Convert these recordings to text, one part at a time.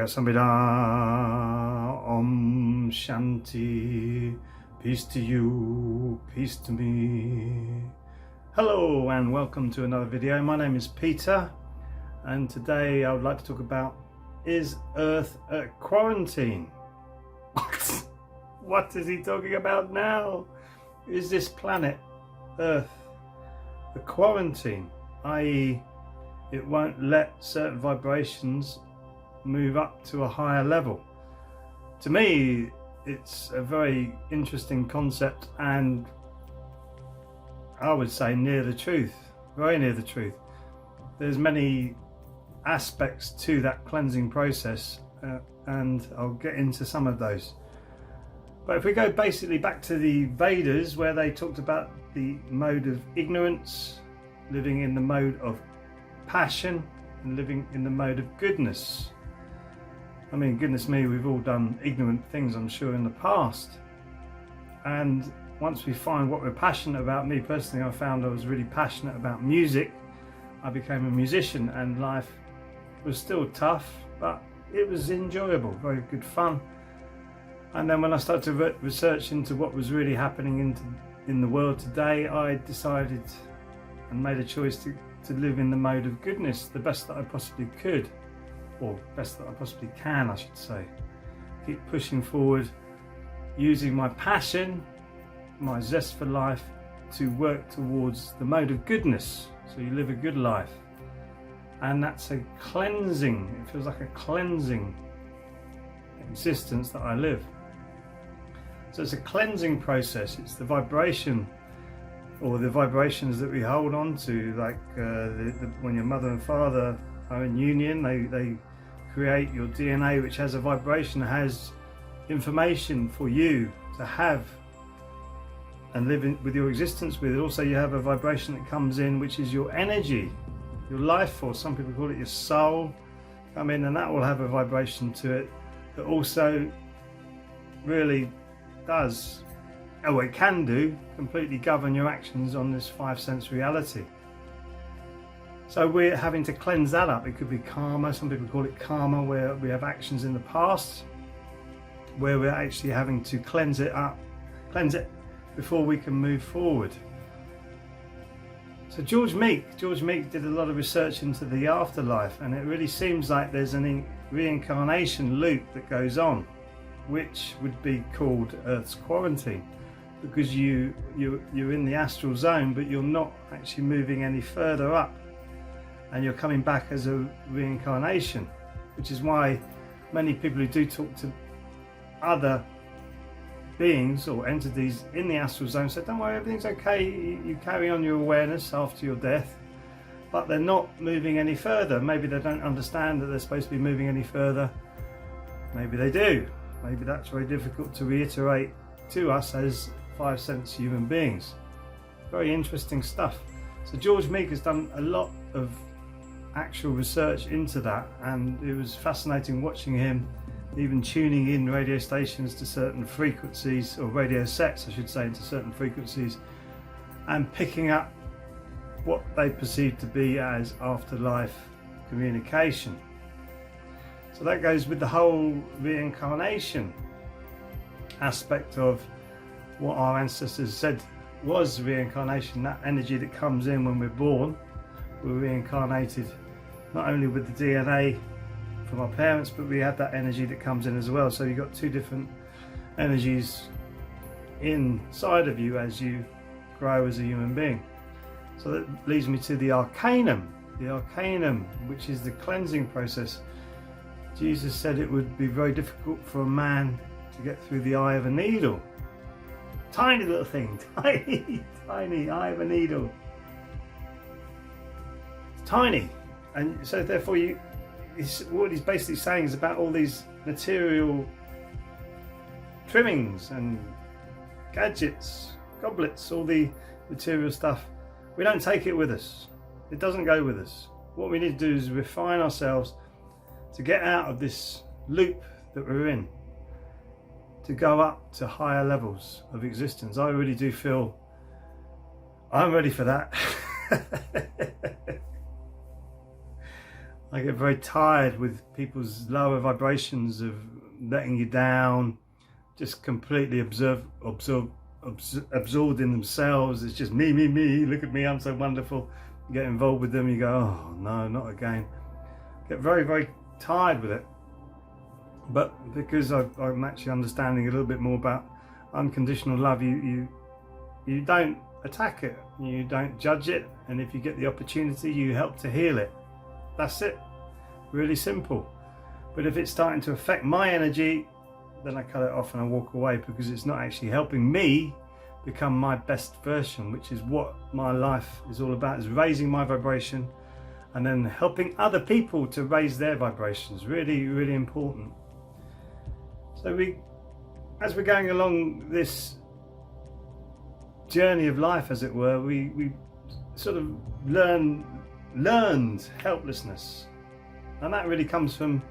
Samhita Om Shanti. Peace to you, peace to me. Hello and welcome to another video. My name is Peter and today I would like to talk about, is Earth at quarantine? What is he talking about now? Is this planet Earth a quarantine, i.e. it won't let certain vibrations move up to a higher level? To me, it's a very interesting concept and I would say near the truth, very near the truth. There's many aspects to that cleansing process and I'll get into some of those. But if we go basically back to the Vedas, where they talked about the mode of ignorance, living in the mode of passion and living in the mode of goodness. I mean, goodness me, we've all done ignorant things, I'm sure, in the past. And once we find what we're passionate about, me personally, I found I was really passionate about music. I became a musician and life was still tough, but it was enjoyable, very good fun. And then when I started to research into what was really happening in the world today, I decided and made a choice to live in the mode of goodness, the best that I possibly could, or best that I possibly can, I should say. Keep pushing forward, using my passion, my zest for life, to work towards the mode of goodness, so you live a good life. And that's a cleansing, it feels like a cleansing existence that I live. So it's a cleansing process, it's the vibration, or the vibrations that we hold on to, like when your mother and father are in union, they create your DNA, which has a vibration, has information for you to have and live with your existence with. Also you have a vibration that comes in, which is your energy, your life force. Some people call it your soul, come in, and that will have a vibration to it that also really does, or it can do, completely govern your actions on this five sense reality. So we're having to cleanse that up. It could be karma, some people call it karma, where we have actions in the past where we're actually having to cleanse it up, cleanse it before we can move forward. So George Meek did a lot of research into the afterlife, and it really seems like there's a reincarnation loop that goes on, which would be called Earth's quarantine, because you're in the astral zone, but you're not actually moving any further up, and you're coming back as a reincarnation, which is why many people who do talk to other beings or entities in the astral zone say, don't worry, everything's okay, you carry on your awareness after your death, but they're not moving any further. Maybe they don't understand that they're supposed to be moving any further, maybe they do. Maybe that's very difficult to reiterate to us as five sense human beings. Very interesting stuff. So George Meek has done a lot of actual research into that, and it was fascinating watching him even tuning in radio stations to certain frequencies, or radio sets I should say, into certain frequencies, and picking up what they perceive to be as afterlife communication. So that goes with the whole reincarnation aspect of what our ancestors said was reincarnation, that energy that comes in when we're born. We're reincarnated not only with the DNA from our parents, but we have that energy that comes in as well. So you've got two different energies inside of you as you grow as a human being. So that leads me to the Arcanum, which is the cleansing process. Jesus said it would be very difficult for a man to get through the eye of a needle. Tiny little thing, tiny eye of a needle. It's tiny, and so therefore what he's basically saying is about all these material trimmings and gadgets, goblets, all the material stuff. We don't take it with us. It doesn't go with us. What we need to do is refine ourselves to get out of this loop that we're in, to go up to higher levels of existence. I really do feel I'm ready for that. I get very tired with people's lower vibrations of letting you down, just completely absorbed in themselves. It's just me, look at me, I'm so wonderful. You get involved with them, you go, oh no, not again. Get very, very tired with it. But because I'm actually understanding a little bit more about unconditional love, you don't attack it, you don't judge it, and if you get the opportunity, you help to heal it. That's it. Really simple. But if it's starting to affect my energy, then I cut it off and I walk away, because it's not actually helping me become my best version, which is what my life is all about, is raising my vibration and then helping other people to raise their vibrations. Really, really important. So as we're going along this journey of life, as it were, we sort of learned helplessness, and that really comes from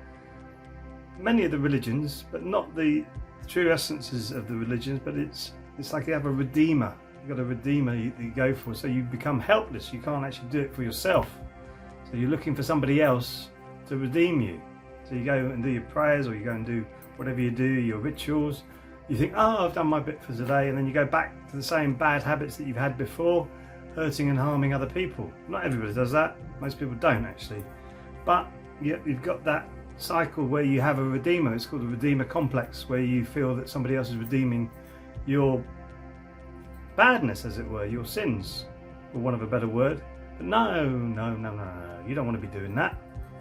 many of the religions, but not the true essences of the religions. But it's like you have a redeemer. You've got a redeemer you go for, so you become helpless. You can't actually do it for yourself, so you're looking for somebody else to redeem you. So you go and do your prayers, or you go and do whatever you do, your rituals. You think, oh, I've done my bit for today, and then you go back to the same bad habits that you've had before, hurting and harming other people. Not everybody does that. Most people don't, actually. But you've got that cycle where you have a redeemer. It's called a redeemer complex, where you feel that somebody else is redeeming your badness, as it were, your sins, for want of a better word. But no, you don't want to be doing that.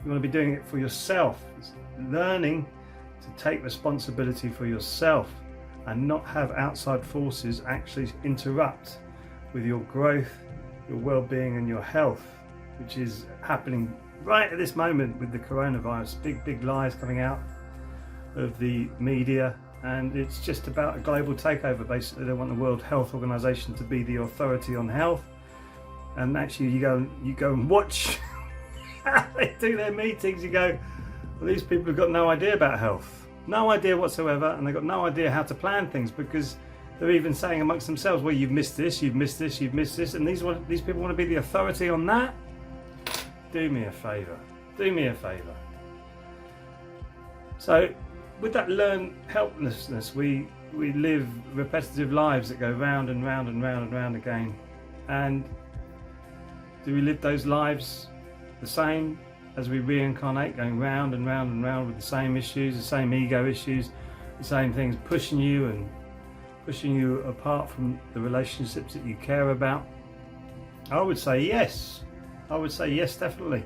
You want to be doing it for yourself. It's learning to take responsibility for yourself and not have outside forces actually interrupt with your growth, your well-being and your health, which is happening right at this moment with the coronavirus. Big lies coming out of the media, and it's just about a global takeover. Basically, they want the World Health Organization to be the authority on health, and actually you go and watch how they do their meetings. You go, well, these people have got no idea about health, no idea whatsoever, and they've got no idea how to plan things, because they're even saying amongst themselves, well, you've missed this, you've missed this, you've missed this, and these people want to be the authority on that. Do me a favour. Do me a favour. So with that learned helplessness, we live repetitive lives that go round and round and round and round again. And do we live those lives the same as we reincarnate, going round and round and round with the same issues, the same ego issues, the same things pushing you apart from the relationships that you care about? I would say yes. I would say yes, definitely,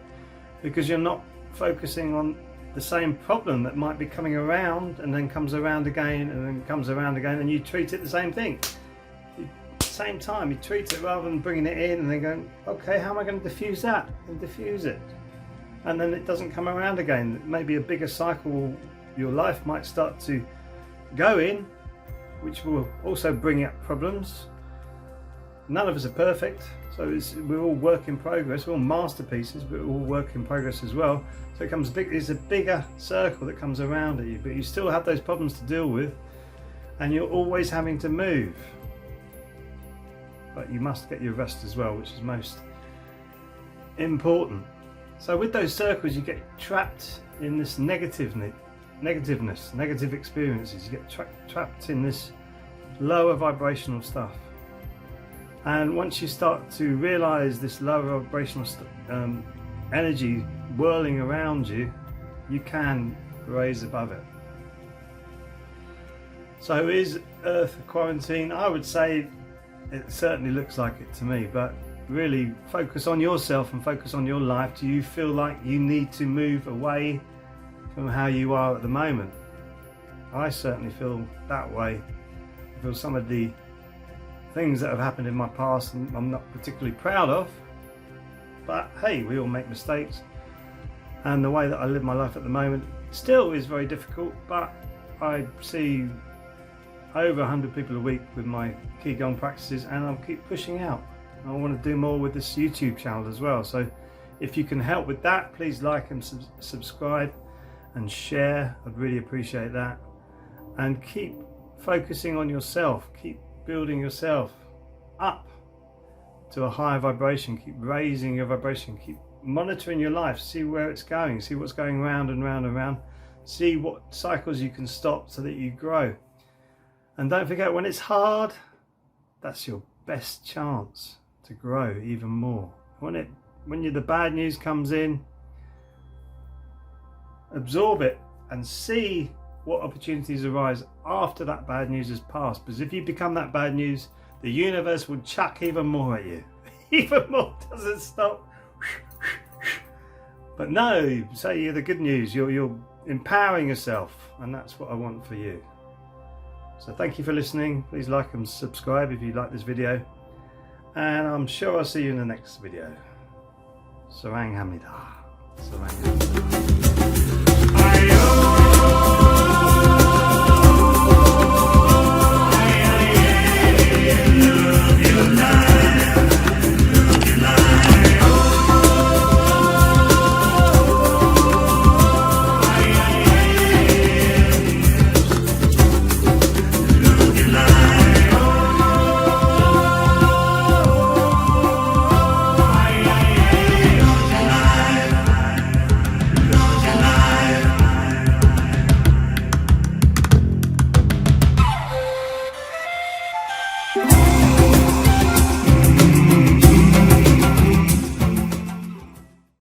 because you're not focusing on the same problem that might be coming around and then comes around again and then comes around again, and you treat it the same thing. At the same time, you treat it rather than bringing it in and then going, okay, how am I going to diffuse that? And diffuse it. And then it doesn't come around again. Maybe a bigger cycle your life might start to go in, which will also bring up problems. None of us are perfect, so we're all work in progress. We're all masterpieces, but we're all work in progress as well. So it comes big. It's a bigger circle that comes around at you, but you still have those problems to deal with, and you're always having to move. But you must get your rest as well, which is most important. So with those circles, you get trapped in this negativeness, negative experiences. You get trapped in this lower vibrational stuff. And once you start to realize this lower vibrational energy whirling around you, you can raise above it. So is Earth a quarantine? I would say it certainly looks like it to me, but really focus on yourself and focus on your life. Do you feel like you need to move away from how you are at the moment? I certainly feel that way. I feel some of the things that have happened in my past and I'm not particularly proud of, but hey, we all make mistakes, and the way that I live my life at the moment still is very difficult, but I see over 100 people a week with my Qigong practices, and I'll keep pushing out. I want to do more with this YouTube channel as well, so if you can help with that, please like and subscribe and share. I'd really appreciate that, and keep focusing on yourself, keep building yourself up to a higher vibration, keep raising your vibration, keep monitoring your life, see where it's going, see what's going round and round and round, see what cycles you can stop so that you grow. And don't forget, when it's hard, that's your best chance to grow even more. When the bad news comes in, absorb it and see what opportunities arise after that bad news has passed. Because if you become that bad news, the universe will chuck even more at you. Even more, doesn't stop. But no, say you're the good news. You're empowering yourself, and that's what I want for you. So thank you for listening. Please like and subscribe if you like this video, and I'm sure I'll see you in the next video. Sarang Hamida. Sarang Hamida.